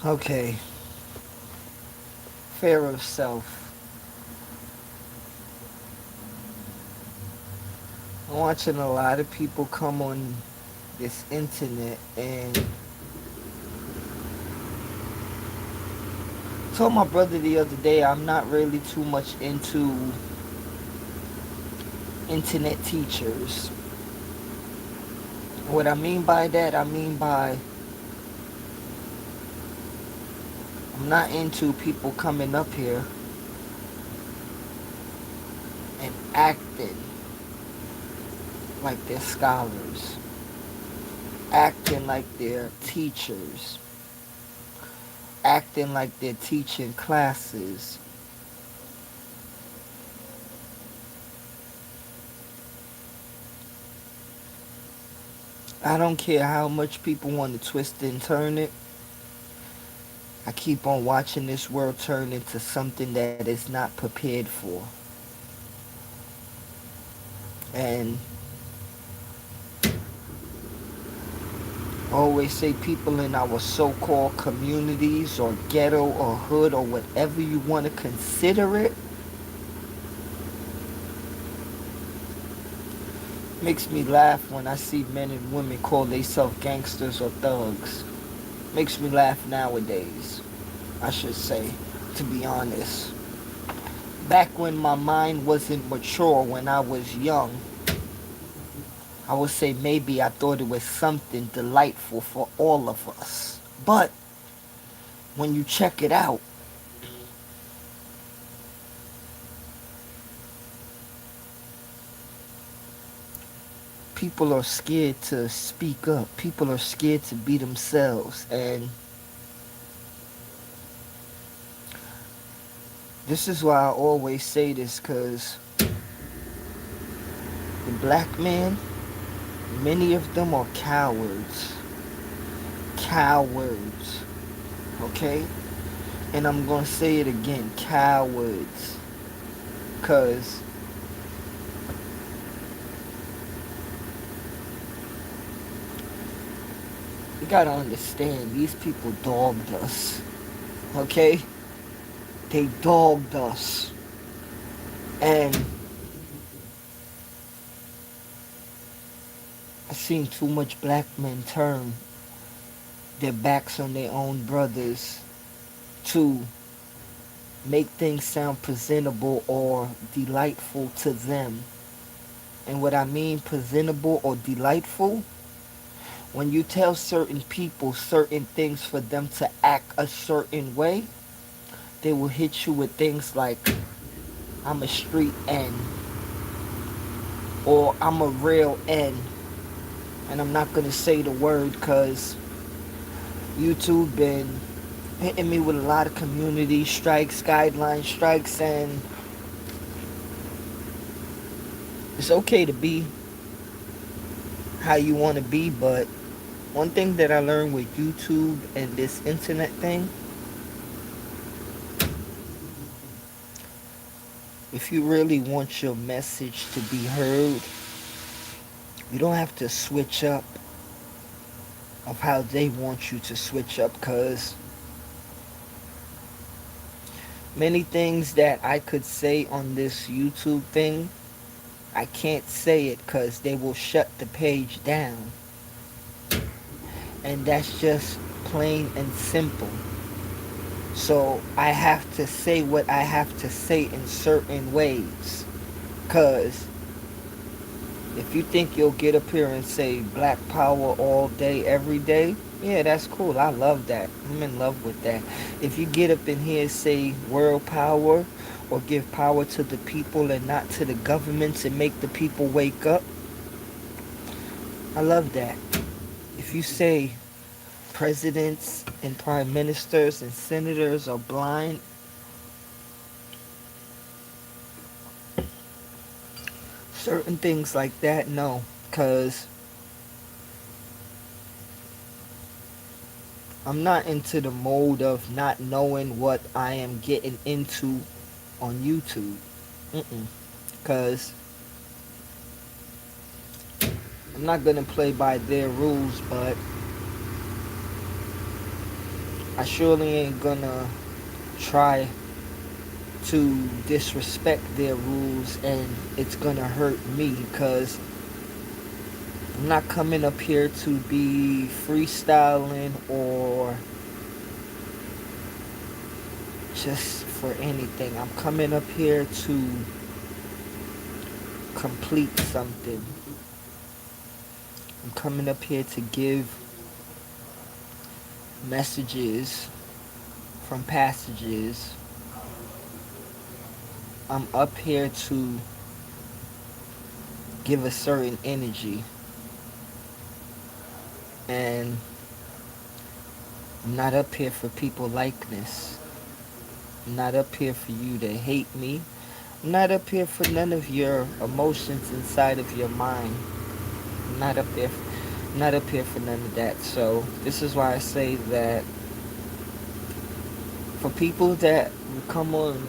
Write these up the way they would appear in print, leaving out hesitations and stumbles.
Okay, fear of self. I'm watching a lot of people come on this internet and told my brother the other day I'm not really too much into internet teachers. What I mean by that, I mean by I'm not into people coming up here and acting like they're scholars, acting like they're teachers, acting like they're teaching classes. I don't care how much people want to twist and turn it. I keep on watching this world turn into something that is not prepared for. And I always say people in our so-called communities or ghetto or hood or whatever you want to consider it makes me laugh when I see men and women call themselves gangsters or thugs. Makes me laugh nowadays, I should say, to be honest. Back when my mind wasn't mature, when I was young, I would say maybe I thought it was something delightful for all of us. But when you check it out, people are scared to speak up. People are scared to be themselves. And this is why I always say this, because the black man, many of them are cowards. Cowards. Okay? And I'm going to say it again, cowards. Because You gotta understand, these people dogged us. Okay? They dogged us. And I seen too much black men turn their backs on their own brothers to make things sound presentable or delightful to them. And what I mean presentable or delightful, when you tell certain people certain things for them to act a certain way, they will hit you with things like, I'm a street N, or I'm a real N. And I'm not going to say the word because YouTube been hitting me with a lot of community strikes, guideline strikes, and it's okay to be how you want to be, but one thing that I learned with YouTube and this internet thing, if you really want your message to be heard, you don't have to switch up of how they want you to switch up, because many things that I could say on this YouTube thing, I can't say it because they will shut the page down. And that's just plain and simple. So I have to say what I have to say in certain ways. Because if you think you'll get up here and say black power all day, every day, yeah, that's cool. I love that. I'm in love with that. If you get up in here and say world power or give power to the people and not to the governments and make the people wake up, I love that. If you say presidents and prime ministers and senators are blind, certain things like that, no. Because I'm not into the mode of not knowing what I am getting into on YouTube. Because I'm not going to play by their rules, but I surely ain't going to try to disrespect their rules, and it's going to hurt me, because I'm not coming up here to be freestyling or just for anything. I'm coming up here to complete something. I'm coming up here to give messages from passages. I'm up here to give a certain energy. And I'm not up here for people likeness. I'm not up here for you to hate me. I'm not up here for none of your emotions inside of your mind. I'm not up there. I'm not up here for none of that. So this is why I say that for people that will come on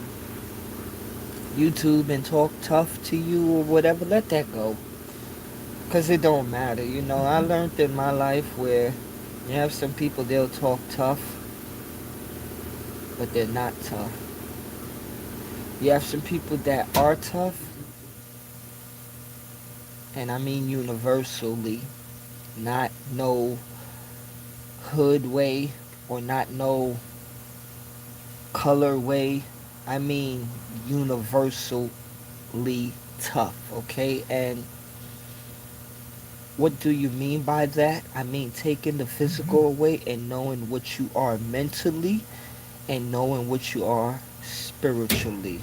YouTube and talk tough to you or whatever, let that go. Because it don't matter. You know, I learned in my life where you have some people, they'll talk tough, but they're not tough. You have some people that are tough, and I mean universally, not no hood way or not no color way. I mean universally tough, okay? And what do you mean by that? I mean taking the physical away and knowing what you are mentally and knowing what you are spiritually.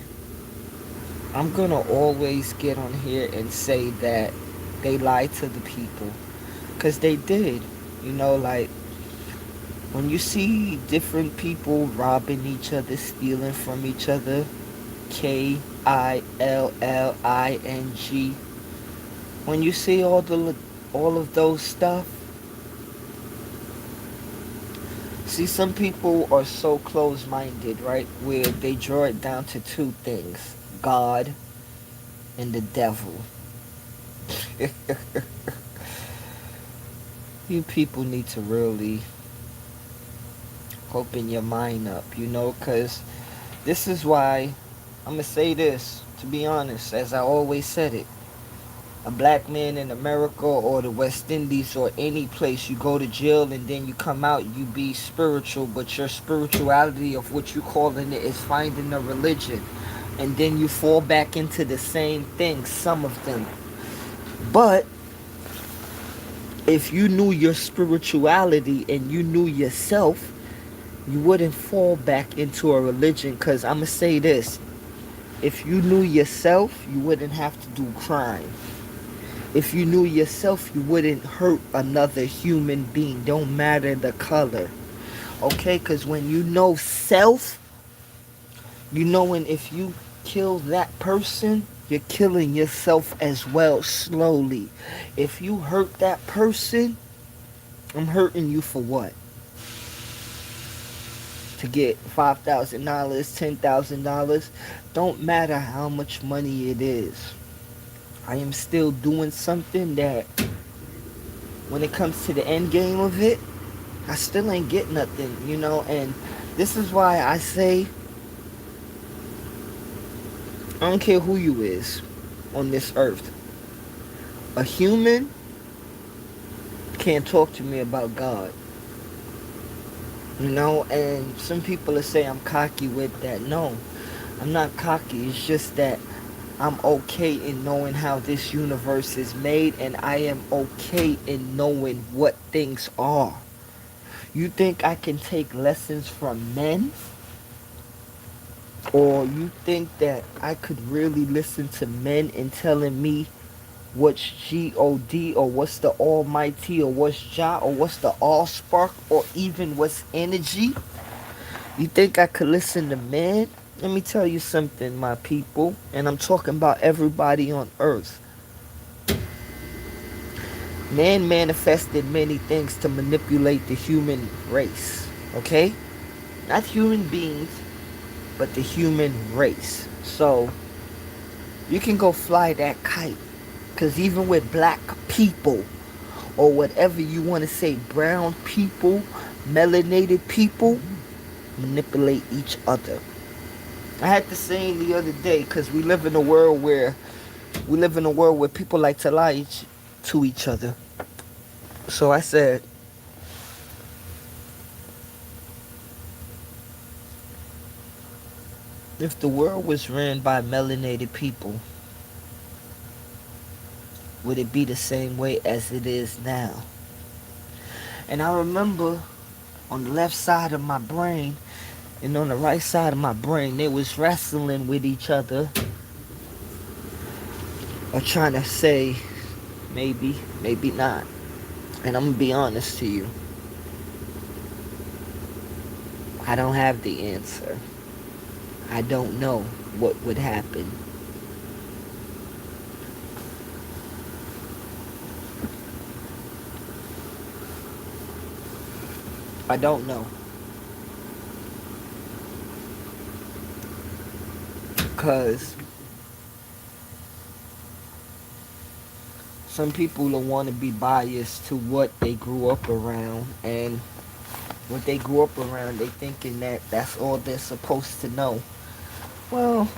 I'm gonna always get on here and say that they lied to the people, because they did. You know, like when you see different people robbing each other, stealing from each other, KILLING, when you see all of those stuff, see, some people are so close-minded, right, where they draw it down to two things: God and the devil. You people need to really open your mind up, because this is why I'm going to say this, to be honest, as I always said it. A black man in America or the West Indies or any place, you go to jail and then you come out, you be spiritual, but your spirituality of what you calling it is finding a religion. And then you fall back into the same thing, some of them. But if you knew your spirituality and you knew yourself, you wouldn't fall back into a religion. Because I'm going to say this. If you knew yourself, you wouldn't have to do crime. If you knew yourself, you wouldn't hurt another human being. Don't matter the color. Okay? Because when you know self, you knowing if you kill that person, you're killing yourself as well, slowly. If you hurt that person, I'm hurting you for what? To get $5,000, $10,000? Don't matter how much money it is. I am still doing something that, when it comes to the end game of it, I still ain't get nothing, and this is why I say, I don't care who you is on this earth. A human can't talk to me about God. And some people will say I'm cocky with that. No, I'm not cocky. It's just that I'm okay in knowing how this universe is made, and I am okay in knowing what things are. You think I can take lessons from men? Or you think that I could really listen to men and telling me what's G-O-D, or what's the Almighty, or what's Jah, or what's the Allspark, or even what's energy? You think I could listen to men? Let me tell you something, my people, and I'm talking about everybody on earth. Man manifested many things to manipulate the human race, okay? Not human beings, but the human race. So, you can go fly that kite. Because even with black people, or whatever you want to say, brown people, melanated people, manipulate each other. I had to say the other day, because we live in a world where people like to lie to each other. So I said, if the world was ran by melanated people, would it be the same way as it is now? And I remember on the left side of my brain and on the right side of my brain, they was wrestling with each other, or trying to say, maybe, maybe not. And I'm going to be honest to you. I don't have the answer. I don't know what would happen. I don't know. Because some people don't want to be biased to what they grew up around, and what they grew up around, they thinking that that's all they're supposed to know. Well,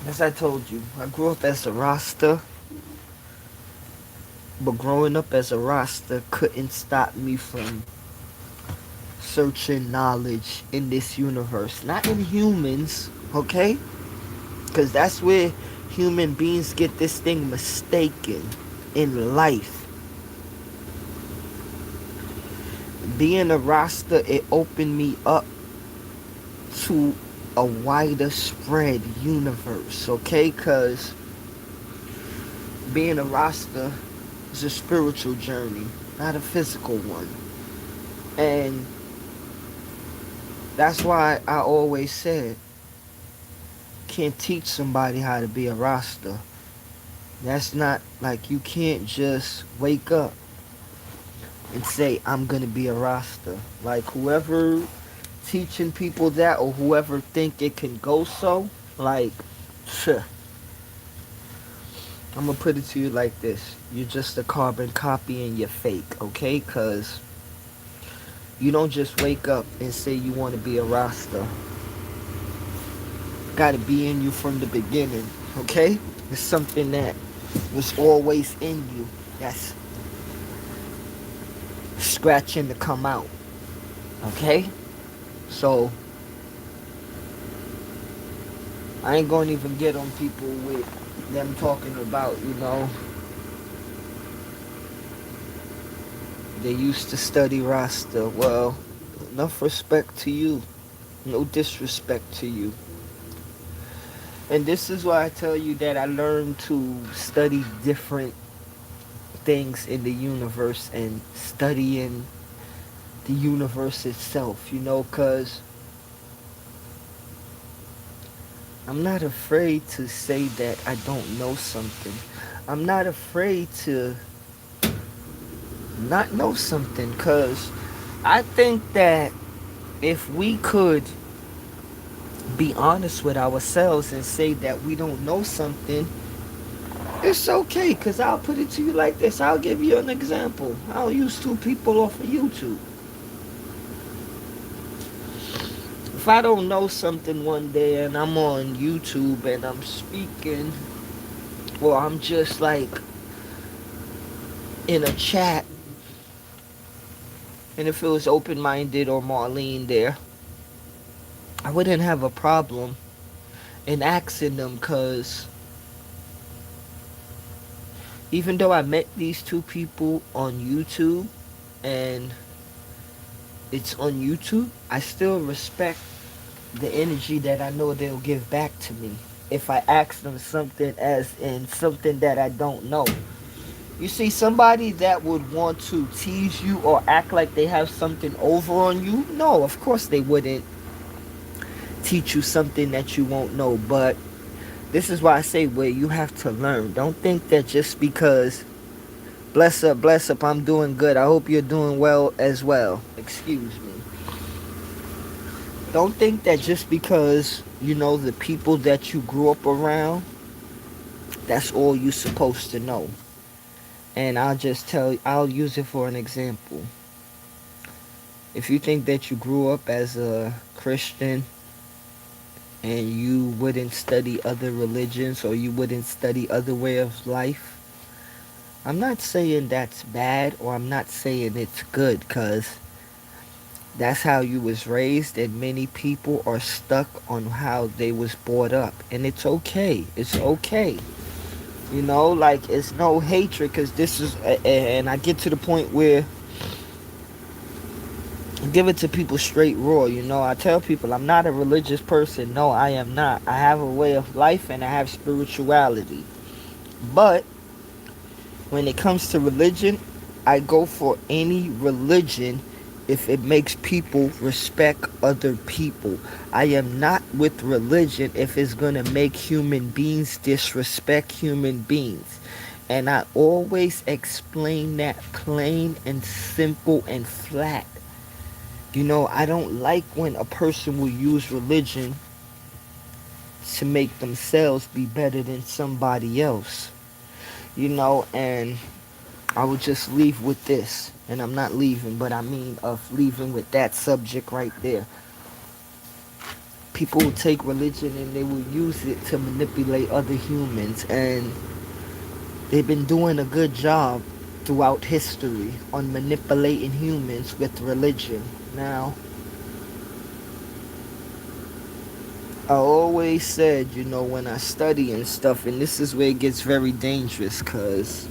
as I told you, I grew up as a Rasta, but growing up as a Rasta couldn't stop me from searching knowledge in this universe. Not in humans, okay? Because that's where human beings get this thing mistaken in life. Being a Rasta, it opened me up to a wider spread universe, okay? Because being a Rasta is a spiritual journey, not a physical one. And that's why I always said, can't teach somebody how to be a Rasta. That's not like, you can't just wake up and say, I'm gonna be a Rasta. Like, whoever teaching people that, or whoever think it can go so, like, I'm gonna put it to you like this. You're just a carbon copy and you're fake, okay? Cause you don't just wake up and say you want to be a Rasta. Gotta be in you from the beginning, okay? It's something that was always in you. That's scratching to come out, okay? So I ain't gonna even get on people with them talking about, they used to study Rasta. Well, enough respect to you. No disrespect to you. And this is why I tell you that I learned to study different things in the universe and studying the universe itself, because I'm not afraid to say that I don't know something. I'm not afraid to not know something, because I think that if we could be honest with ourselves and say that we don't know something, it's okay. Because I'll put it to you like this. I'll give you an example. I'll use two people off of YouTube. If I don't know something one day and I'm on YouTube and I'm speaking, or I'm just like in a chat, and if it was Open Minded or Marlene there, I wouldn't have a problem in asking them, because even though I met these two people on YouTube and it's on YouTube, I still respect the energy that I know they'll give back to me if I ask them something, as in something that I don't know. You see, somebody that would want to tease you or act like they have something over on you, no, of course they wouldn't teach you something that you won't know. But this is why I say, where you have to learn. Don't think that just because bless up, I'm doing good. I hope you're doing well as well. Excuse me. Don't think that just because you know the people that you grew up around, that's all you're supposed to know. And I'll use it for an example. If you think that you grew up as a Christian and you wouldn't study other religions or you wouldn't study other way of life, I'm not saying that's bad, or I'm not saying it's good, because that's how you was raised, and many people are stuck on how they was brought up. And it's okay. It's okay. Like, it's no hatred, because this is, and I get to the point where I give it to people straight raw. I tell people I'm not a religious person. No, I am not. I have a way of life and I have spirituality. But when it comes to religion, I go for any religion if it makes people respect other people. I am not with religion if it's going to make human beings disrespect human beings. And I always explain that plain and simple and flat. I don't like when a person will use religion to make themselves be better than somebody else. And I would just leave with this. And I'm not leaving, but I mean of leaving with that subject right there. People will take religion and they will use it to manipulate other humans. And they've been doing a good job throughout history on manipulating humans with religion. Now, I always said, when I study and stuff, and this is where it gets very dangerous, because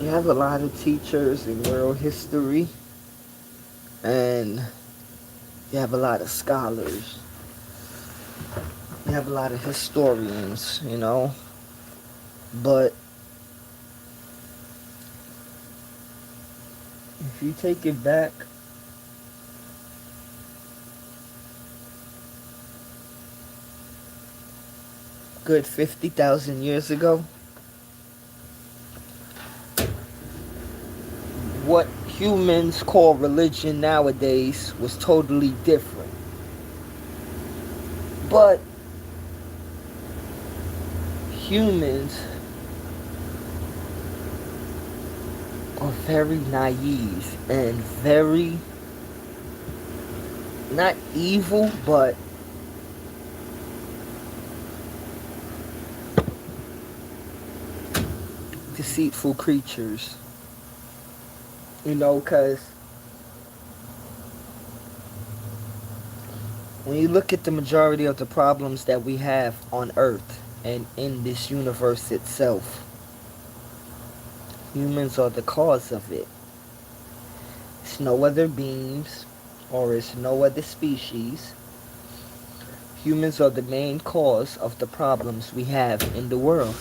you have a lot of teachers in world history, and you have a lot of scholars. You have a lot of historians, But if you take it back, good 50,000 years ago, what humans call religion nowadays was totally different. But humans are very naive and very, not evil, but deceitful creatures. You know, because when you look at the majority of the problems that we have on Earth and in this universe itself, humans are the cause of it. It's no other beings or it's no other species. Humans are the main cause of the problems we have in the world.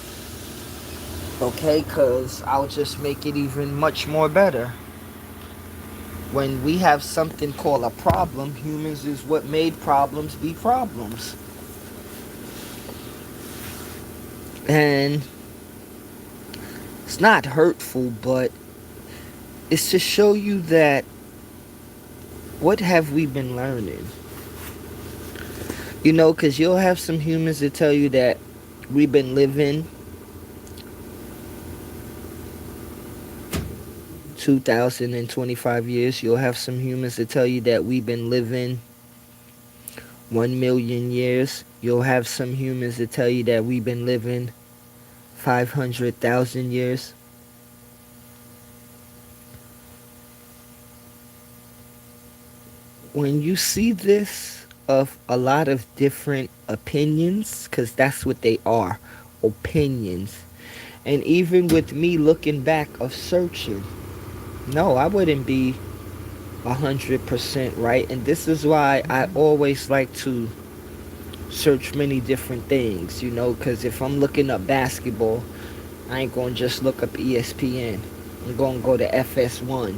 Okay, because I'll just make it even much more better. When we have something called a problem, humans is what made problems be problems. And it's not hurtful, but it's to show you that what have we been learning? You know, because you'll have some humans that tell you that we've been living 2,025 years. You'll have some humans that tell you that we've been living 1,000,000 years. You'll have some humans that tell you that we've been living 500,000 years. When you see this of a lot of different opinions, because that's what they are, opinions. And even with me looking back of searching, no, I wouldn't be 100% right. And this is why I always like to search many different things, you know, because if I'm looking up basketball, I ain't going to just look up ESPN. I'm going to go to FS1.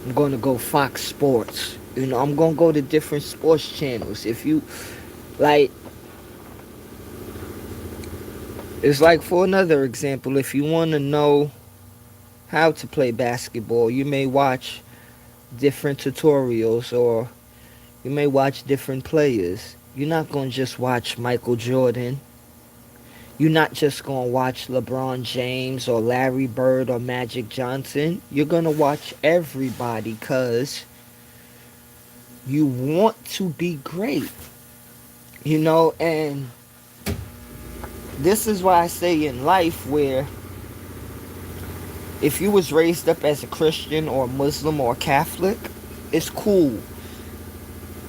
I'm going to go Fox Sports. You know, I'm going to go to different sports channels. If you, like, it's like, for another example, if you want to know how to play basketball, you may watch different tutorials or you may watch different players. You're not going to just watch Michael Jordan. You're not just going to watch LeBron James or Larry Bird or Magic Johnson. You're going to watch everybody because you want to be great. You know, and this is why I say in life where if you was raised up as a Christian or a Muslim or a Catholic, it's cool.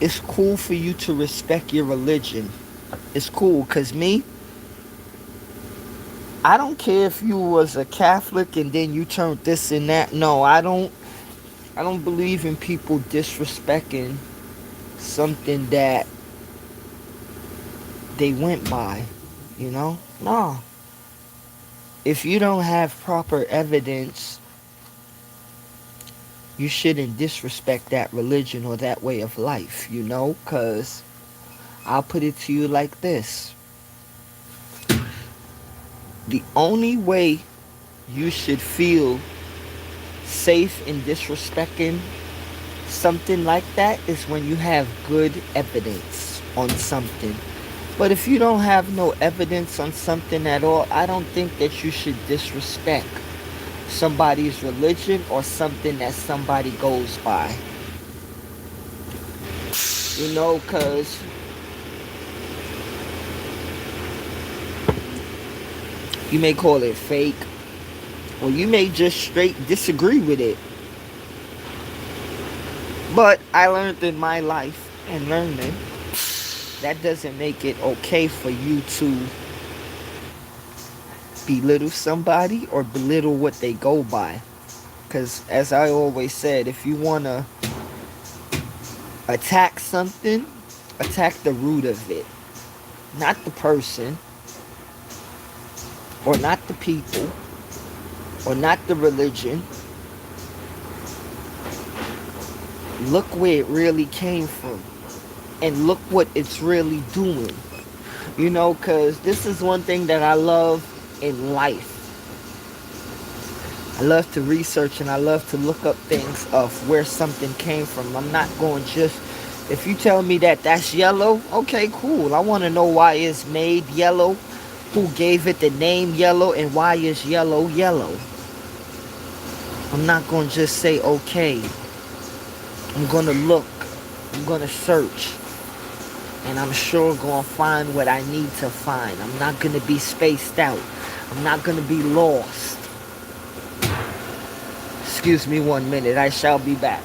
It's cool for you to respect your religion. It's cool, because me, I don't care if you was a Catholic and then you turned this and that. No, I don't believe in people disrespecting something that they went by, you know? No. If you don't have proper evidence, you shouldn't disrespect that religion or that way of life, you know? Because I'll put it to you like this. The only way you should feel safe in disrespecting something like that is when you have good evidence on something. But if you don't have no evidence on something at all, I don't think that you should disrespect somebody's religion or something that somebody goes by. You know, because you may call it fake, or you may just straight disagree with it. But I learned in my life and learning, that doesn't make it okay for you to belittle somebody or belittle what they go by. Because as I always said, if you want to attack something, attack the root of it. Not the person, or not the people, or not the religion. Look where it really came from. And look what it's really doing. You know, because this is one thing that I love in life. I love to research and I love to look up things of where something came from. I'm not going just If you tell me that that's yellow, okay, cool. I want to know why it's made yellow, who gave it the name yellow, and why it's yellow yellow. I'm not going to just say okay. I'm going to look. I'm going to search. And I'm sure going to find what I need to find. I'm not going to be spaced out. I'm not going to be lost. Excuse me 1 minute. I shall be back.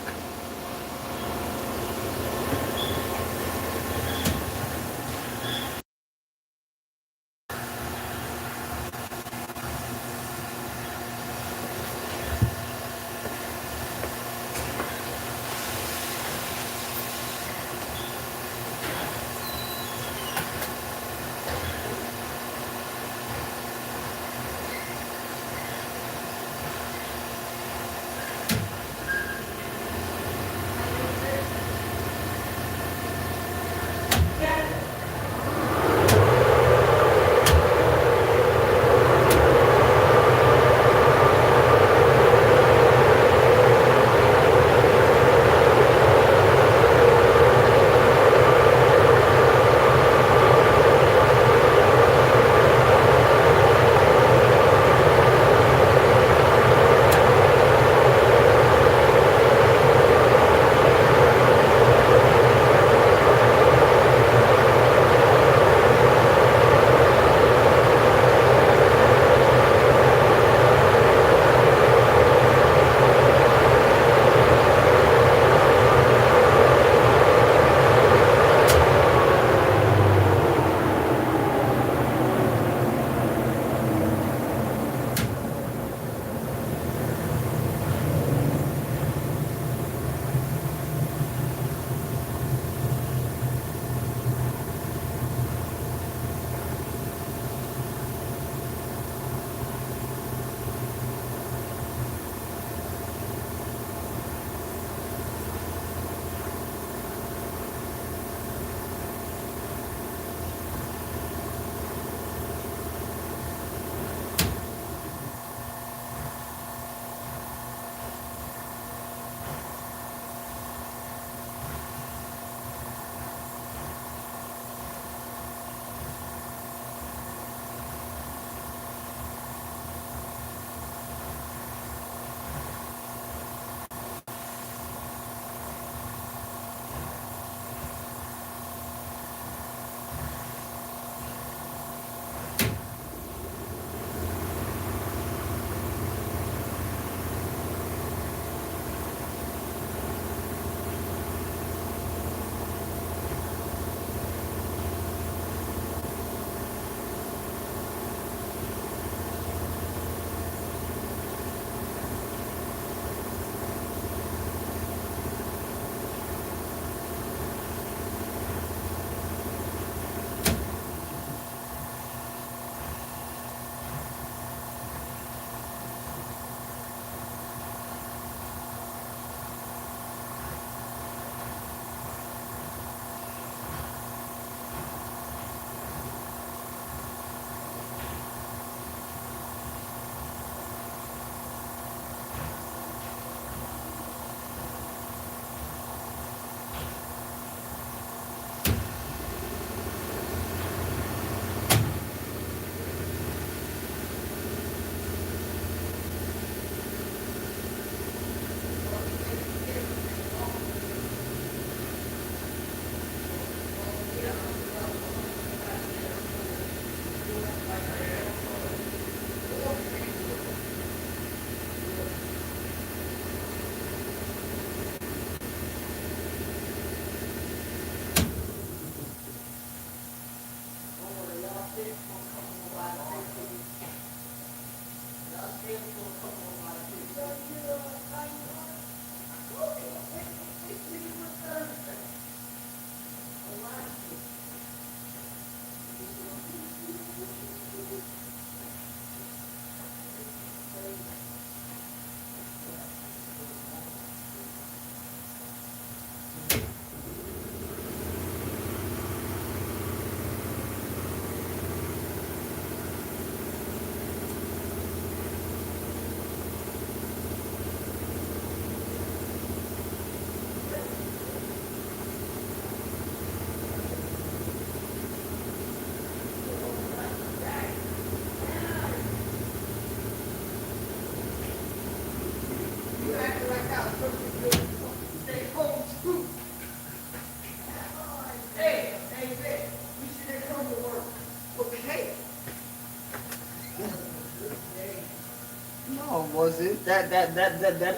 No, it wasn't. That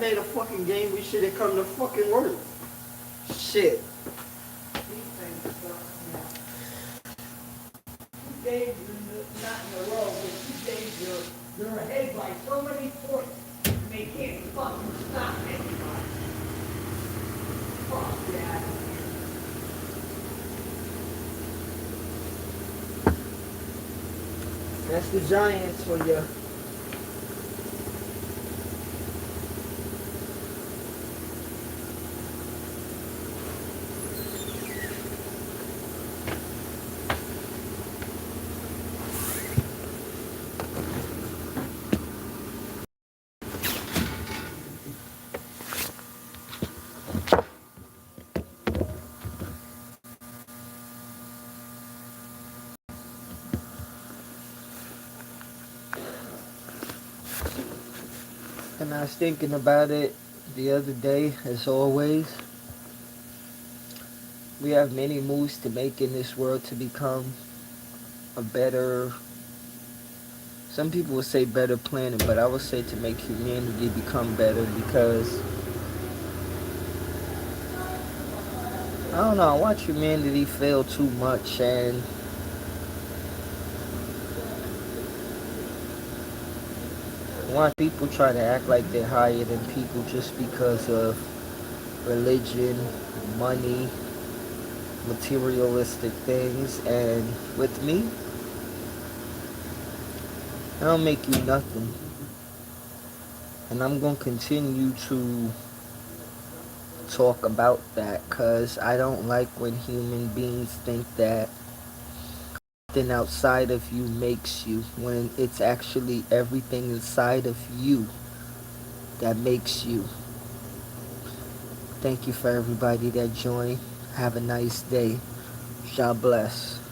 made a fucking game we shouldn't come to fucking work. Shit. These things suck now. 2 days not in a row, but 2 days you're ahead by so many points, and they can't fucking stop anybody. Fuck yeah. That's the Giants for you. And I was thinking about it the other day, as always. We have many moves to make in this world to become a better, some people would say better planet, but I would say to make humanity become better because, I don't know, I watch humanity fail too much, and I watch people try to act like they're higher than people just because of religion, money, materialistic things, and with me, I don't make you nothing. And I'm going to continue to talk about that because I don't like when human beings think that something outside of you makes you, when it's actually everything inside of you that makes you. Thank you for everybody that joined. Have a nice day. God bless.